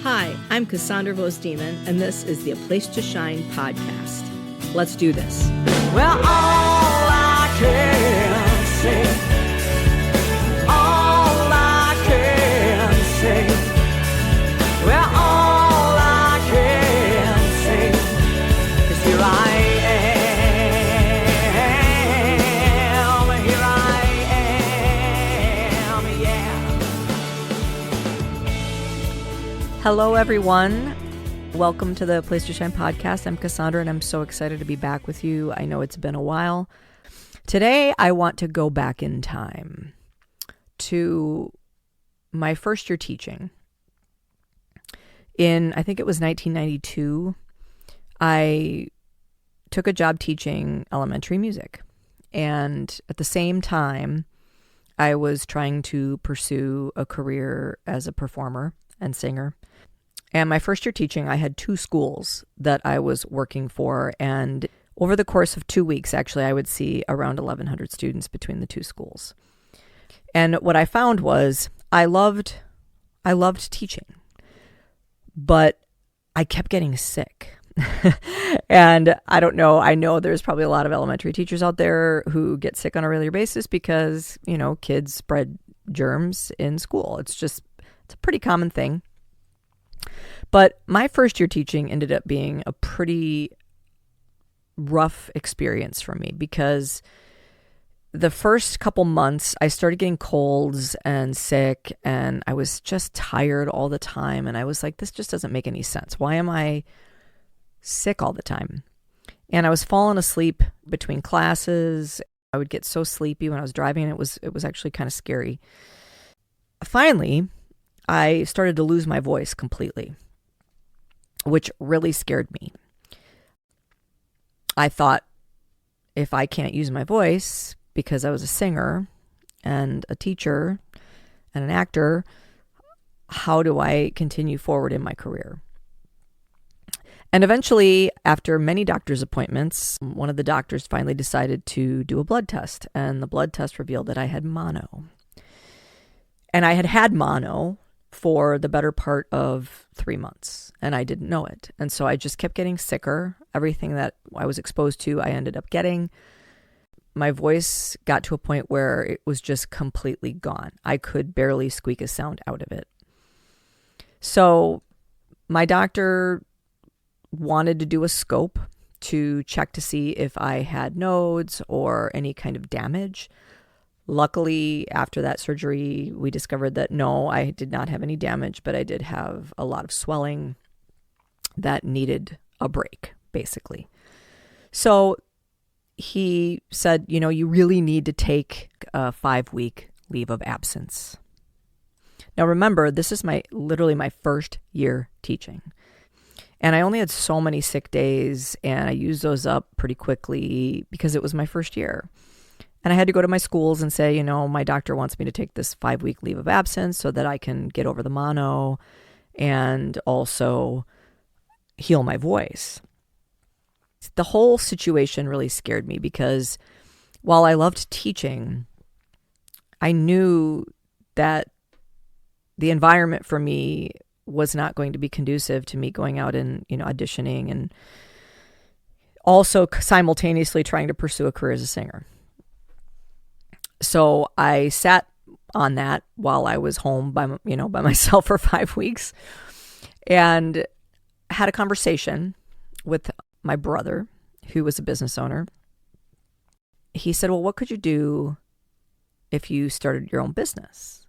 Hi, I'm Cassandra Vohs-Demann, and this is the A Place to Shine podcast. Let's do this. Well, all I can say, all I can say, well, all I can say is here I am, yeah. Hello, everyone. Welcome to the Place to Shine podcast. I'm Cassandra, and I'm so excited to be back with you. I know it's been a while. Today, I want to go back in time to my first year teaching. I think it was 1992, I took a job teaching elementary music. And at the same time, I was trying to pursue a career as a performer and singer. And my first year teaching, I had two schools that I was working for. And over the course of 2 weeks, actually, I would see around 1,100 students between the two schools. And what I found was I loved teaching, but I kept getting sick. And I don't know, I know there's probably a lot of elementary teachers out there who get sick on a regular basis because, kids spread germs in school. It's a pretty common thing. But my first year teaching ended up being a pretty rough experience for me because the first couple months I started getting colds and sick, and I was just tired all the time. And I was like, this just doesn't make any sense. Why am I sick all the time? And I was falling asleep between classes. I would get so sleepy when I was driving, and it was actually kind of scary. Finally, I started to lose my voice completely, which really scared me. I thought, if I can't use my voice because I was a singer and a teacher and an actor, how do I continue forward in my career? And eventually, after many doctor's appointments, one of the doctors finally decided to do a blood test, and the blood test revealed that I had mono. And I had had mono for the better part of 3 months, and I didn't know it. And so I just kept getting sicker. Everything that I was exposed to, I ended up getting. My voice got to a point where it was just completely gone. I could barely squeak a sound out of it. So my doctor wanted to do a scope to check to see if I had nodes or any kind of damage. Luckily, after that surgery, we discovered that no, I did not have any damage, but I did have a lot of swelling that needed a break, basically. So he said, you really need to take a 5-week leave of absence. Now, remember, this is literally my first year teaching. And I only had so many sick days, and I used those up pretty quickly because it was my first year. And I had to go to my schools and say, my doctor wants me to take this 5-week leave of absence so that I can get over the mono and also heal my voice. The whole situation really scared me because while I loved teaching, I knew that the environment for me was not going to be conducive to me going out and, auditioning and also simultaneously trying to pursue a career as a singer. So I sat on that while I was home by myself for 5 weeks and had a conversation with my brother, who was a business owner. He said, well, what could you do if you started your own business?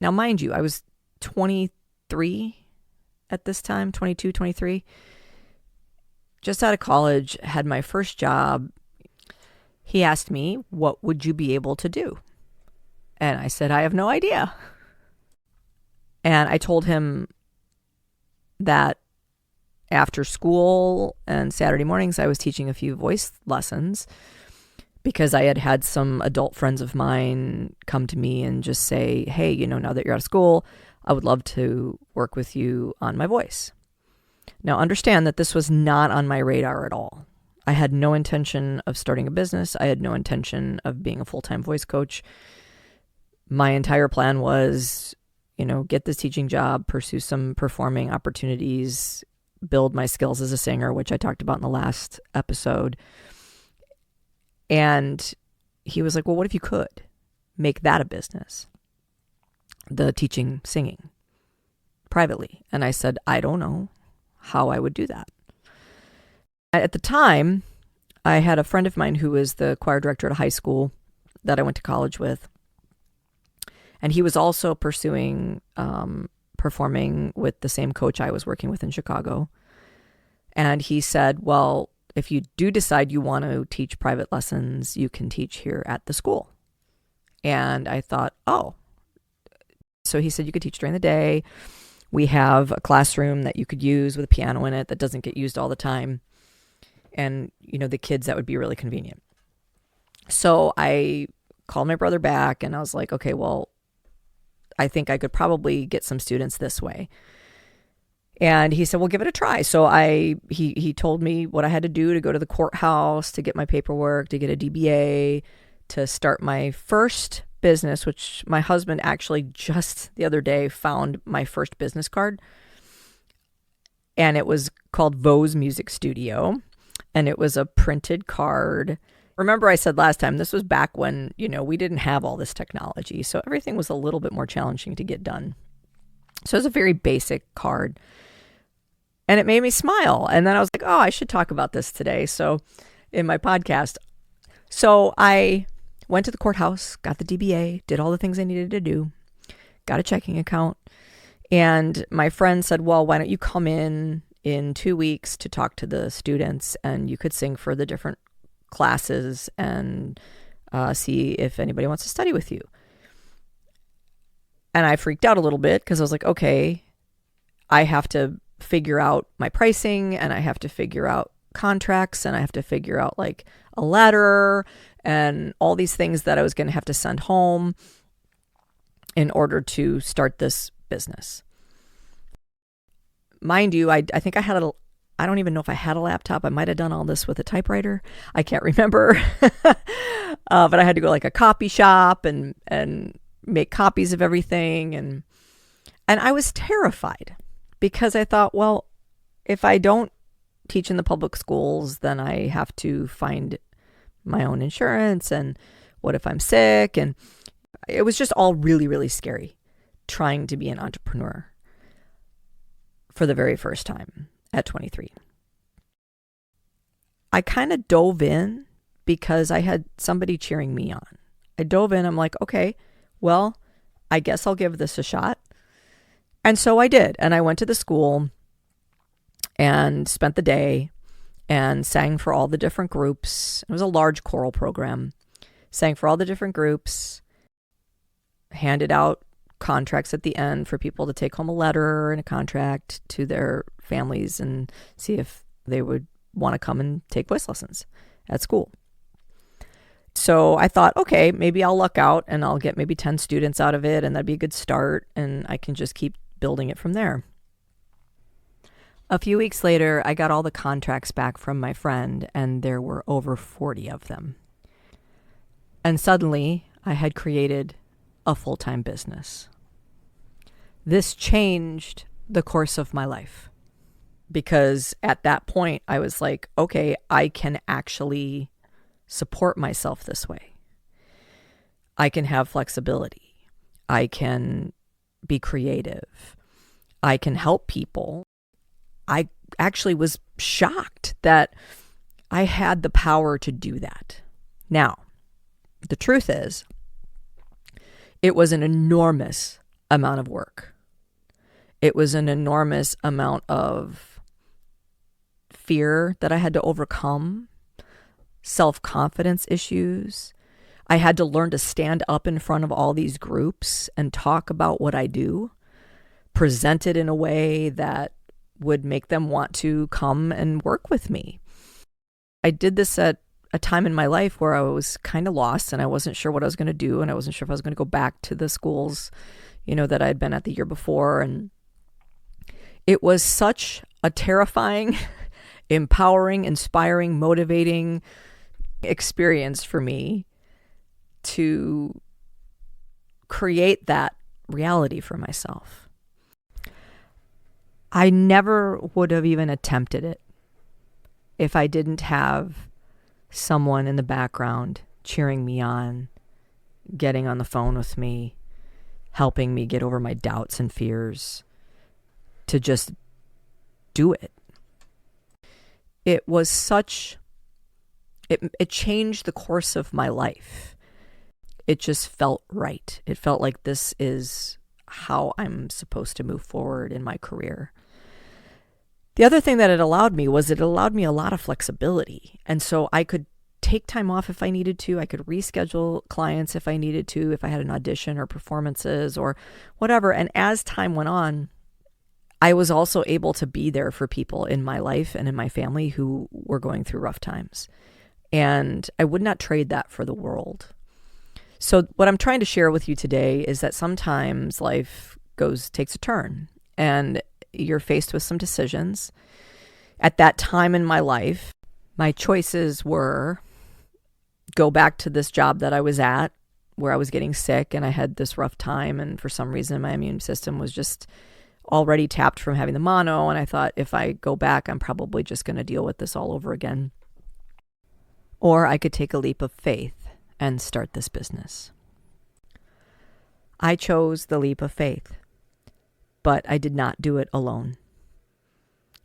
Now, mind you, I was 23 at this time, 22, 23. Just out of college, had my first job. He asked me, what would you be able to do? And I said, I have no idea. And I told him that after school and Saturday mornings, I was teaching a few voice lessons because I had had some adult friends of mine come to me and just say, hey, now that you're out of school, I would love to work with you on my voice. Now, understand that this was not on my radar at all. I had no intention of starting a business. I had no intention of being a full-time voice coach. My entire plan was, get this teaching job, pursue some performing opportunities, build my skills as a singer, which I talked about in the last episode. And he was like, well, what if you could make that a business? The teaching singing privately. And I said, I don't know how I would do that. At the time, I had a friend of mine who was the choir director at a high school that I went to college with. And he was also pursuing performing with the same coach I was working with in Chicago. And he said, well, if you do decide you want to teach private lessons, you can teach here at the school. And I thought, oh. So he said you could teach during the day. We have a classroom that you could use with a piano in it that doesn't get used all the time. And, the kids, that would be really convenient. So I called my brother back and I was like, okay, well, I think I could probably get some students this way. And he said, well, give it a try. So he told me what I had to do to go to the courthouse, to get my paperwork, to get a DBA, to start my first business, which my husband actually just the other day found my first business card. And it was called Vohs Music Studio. And it was a printed card. Remember I said last time, this was back when, we didn't have all this technology. So everything was a little bit more challenging to get done. So it was a very basic card. And it made me smile. And then I was like, oh, I should talk about this today. So in my podcast. So I went to the courthouse, got the DBA, did all the things I needed to do, got a checking account. And my friend said, well, why don't you come in 2 weeks to talk to the students, and you could sing for the different classes and see if anybody wants to study with you. And I freaked out a little bit because I was like, okay, I have to figure out my pricing, and I have to figure out contracts, and I have to figure out like a letter and all these things that I was going to have to send home in order to start this business. Mind you, I think I don't even know if I had a laptop. I might have done all this with a typewriter. I can't remember. But I had to go like a copy shop and make copies of everything. And I was terrified because I thought, well, if I don't teach in the public schools, then I have to find my own insurance. And what if I'm sick? And it was just all really, really scary trying to be an entrepreneur for the very first time at 23. I kind of dove in because I had somebody cheering me on. I dove in. I'm like, okay, well, I guess I'll give this a shot. And so I did. And I went to the school and spent the day and sang for all the different groups. It was a large choral program. Sang for all the different groups, handed out contracts at the end for people to take home a letter and a contract to their families and see if they would want to come and take voice lessons at school. So I thought, okay, maybe I'll luck out and I'll get maybe 10 students out of it, and that'd be a good start, and I can just keep building it from there. A few weeks later, I got all the contracts back from my friend, and there were over 40 of them. And suddenly, I had created a full-time business. This changed the course of my life, because at that point, I was like, okay, I can actually support myself this way. I can have flexibility. I can be creative. I can help people. I actually was shocked that I had the power to do that. Now, the truth is, it was an enormous amount of work. It was an enormous amount of fear that I had to overcome, self-confidence issues. I had to learn to stand up in front of all these groups and talk about what I do, present it in a way that would make them want to come and work with me. I did this at a time in my life where I was kind of lost, and I wasn't sure what I was going to do, and I wasn't sure if I was going to go back to the schools, that I'd been at the year before. And it was such a terrifying, empowering, inspiring, motivating experience for me to create that reality for myself. I never would have even attempted it if I didn't have someone in the background cheering me on, getting on the phone with me, helping me get over my doubts and fears, to just do it. It was it changed the course of my life. It just felt right. It felt like this is how I'm supposed to move forward in my career. The other thing that it allowed me a lot of flexibility. And so I could take time off if I needed to. I could reschedule clients if I needed to, if I had an audition or performances or whatever. And as time went on, I was also able to be there for people in my life and in my family who were going through rough times. And I would not trade that for the world. So what I'm trying to share with you today is that sometimes life takes a turn and you're faced with some decisions. At that time in my life, my choices were go back to this job that I was at where I was getting sick and I had this rough time, and for some reason my immune system was just already tapped from having the mono, and I thought if I go back, I'm probably just going to deal with this all over again. Or I could take a leap of faith and start this business. I chose the leap of faith, but I did not do it alone.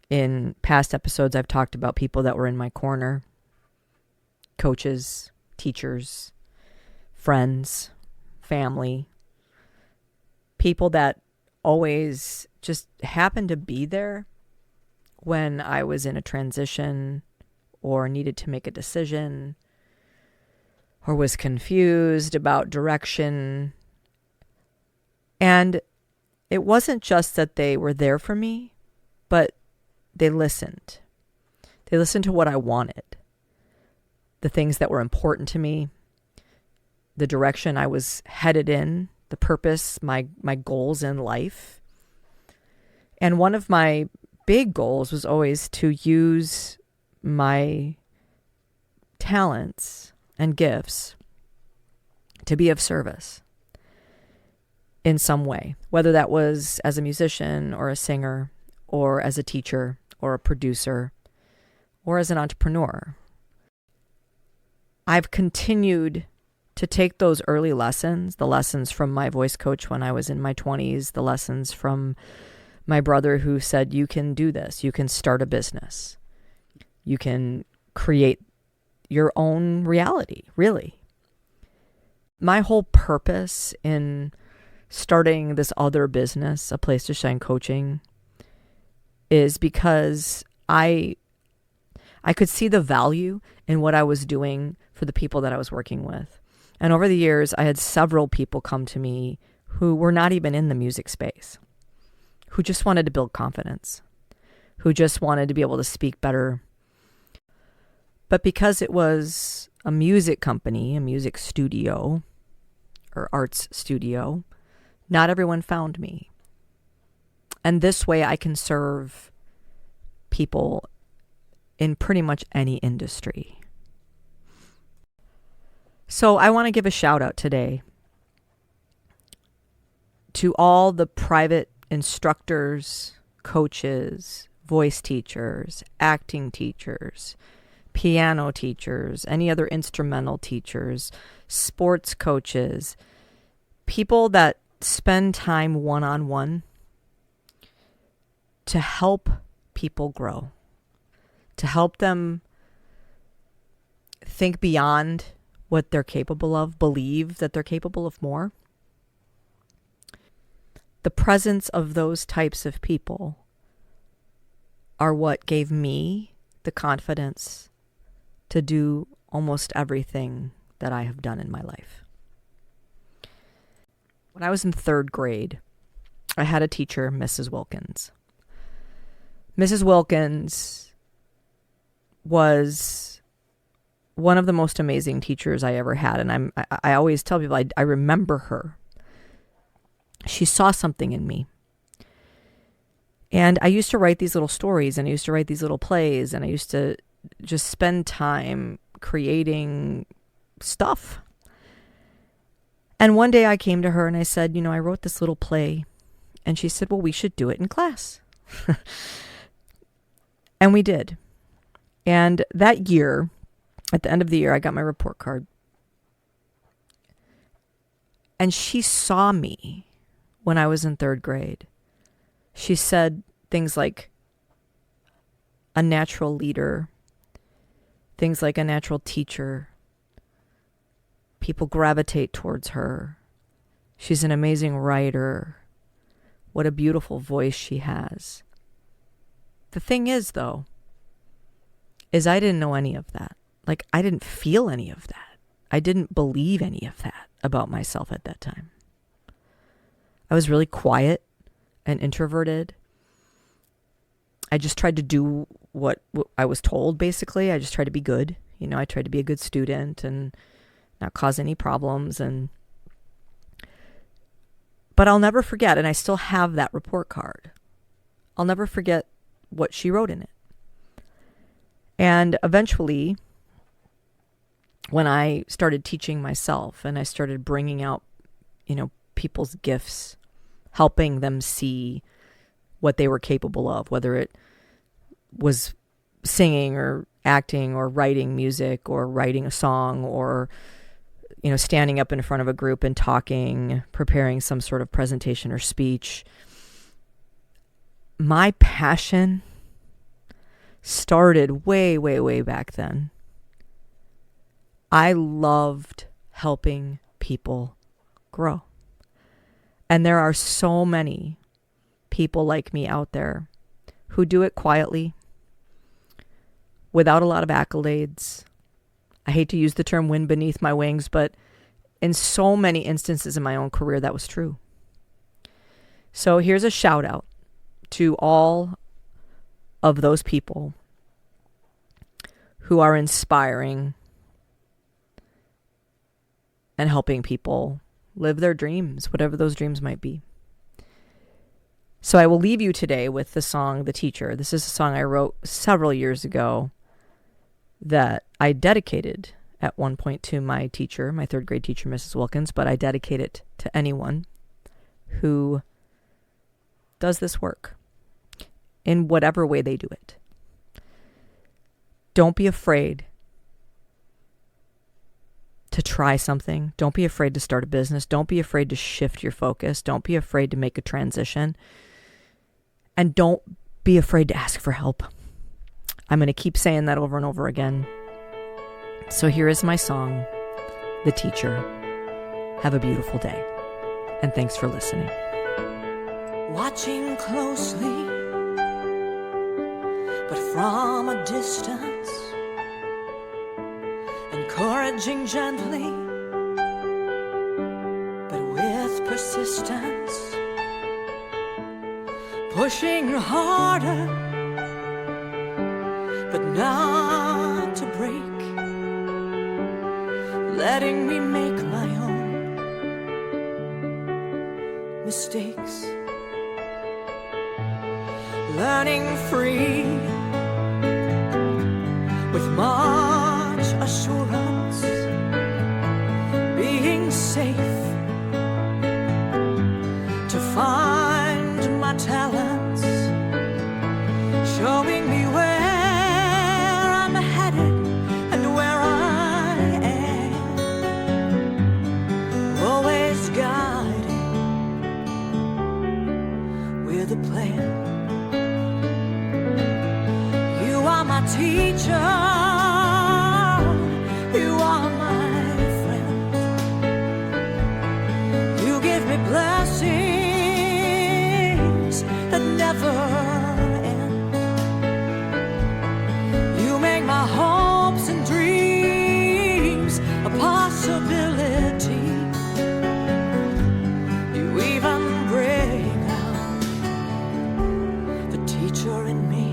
In past episodes, I've talked about people that were in my corner, coaches, teachers, friends, family, people that always just happened to be there when I was in a transition or needed to make a decision or was confused about direction. And it wasn't just that they were there for me, but they listened. They listened to what I wanted, the things that were important to me, the direction I was headed in, the purpose, my goals in life. And one of my big goals was always to use my talents and gifts to be of service in some way, whether that was as a musician or a singer or as a teacher or a producer or as an entrepreneur. I've continued to take those early lessons, the lessons from my voice coach when I was in my 20s, the lessons from my brother who said, you can do this, you can start a business, you can create your own reality, really. My whole purpose in starting this other business, A Place to Shine Coaching, is because I could see the value in what I was doing for the people that I was working with. And over the years, I had several people come to me who were not even in the music space, who just wanted to build confidence, who just wanted to be able to speak better. But because it was a music company, a music studio, or arts studio, not everyone found me. And this way I can serve people in pretty much any industry. So I want to give a shout out today to all the private instructors, coaches, voice teachers, acting teachers, piano teachers, any other instrumental teachers, sports coaches, people that spend time one-on-one to help people grow, to help them think beyond what they're capable of, believe that they're capable of more. The presence of those types of people are what gave me the confidence to do almost everything that I have done in my life. When I was in 3rd grade, I had a teacher, Mrs. Wilkins. Mrs. Wilkins was one of the most amazing teachers I ever had. And I always tell people I remember her. She saw something in me. And I used to write these little stories, and I used to write these little plays, and I used to just spend time creating stuff. And one day I came to her and I said, I wrote this little play. And she said, well, we should do it in class. And we did. And that year, at the end of the year, I got my report card. And she saw me when I was in 3rd grade. She said things like a natural leader, things like a natural teacher. People gravitate towards her. She's an amazing writer. What a beautiful voice she has. The thing is, though, is I didn't know any of that. Like, I didn't feel any of that. I didn't believe any of that about myself at that time. I was really quiet and introverted. I just tried to do what I was told, basically. I just tried to be good. I tried to be a good student and not cause any problems. But I'll never forget, and I still have that report card. I'll never forget what she wrote in it. And eventually, when I started teaching myself and I started bringing out, people's gifts, helping them see what they were capable of, whether it was singing or acting or writing music or writing a song or, standing up in front of a group and talking, preparing some sort of presentation or speech. My passion started way, way, way back then. I loved helping people grow. And there are so many people like me out there who do it quietly, without a lot of accolades. I hate to use the term wind beneath my wings, but in so many instances in my own career, that was true. So here's a shout out to all of those people who are inspiring and helping people live their dreams, whatever those dreams might be. So I will leave you today with the song, The Teacher. This is a song I wrote several years ago that I dedicated at one point to my teacher, my 3rd grade teacher, Mrs. Wilkins, but I dedicate it to anyone who does this work in whatever way they do it. Don't be afraid to try something. Don't be afraid to start a business. Don't be afraid to shift your focus. Don't be afraid to make a transition. And don't be afraid to ask for help. I'm going to keep saying that over and over again. So here is my song, The Teacher. Have a beautiful day. And thanks for listening. Watching closely, but from a distance, encouraging gently, but with persistence, pushing harder, but not to break, letting me make my own mistakes, learning free with much assurance, being safe to find my talents, showing me where I'm headed and where I am, always guiding with a plan. You are my teacher, you are my friend, you give me blessings that never end. You make my hopes and dreams a possibility. You even bring out the teacher in me.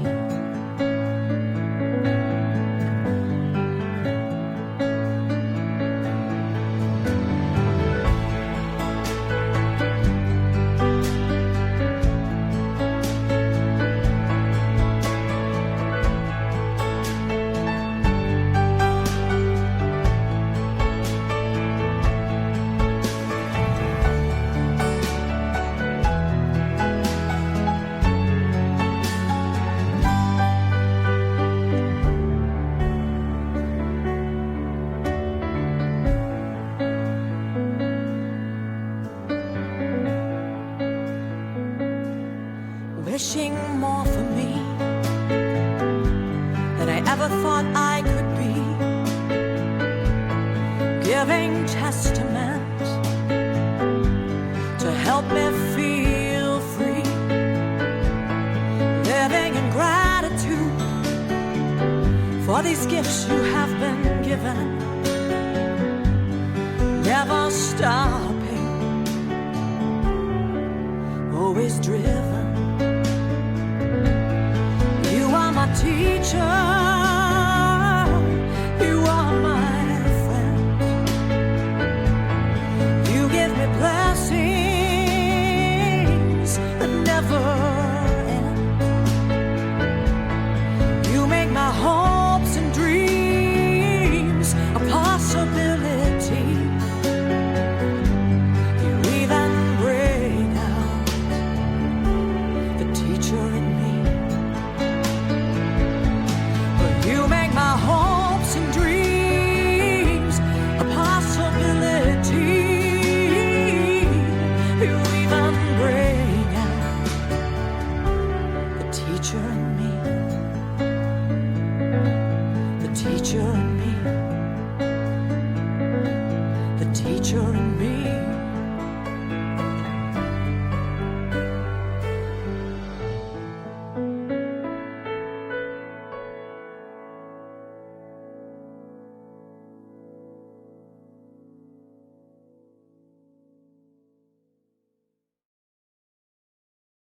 wishing more for me than I ever thought I could be, giving testament to help me feel free, living in gratitude for these gifts you have been given, never stopping, always driven. You are my teacher,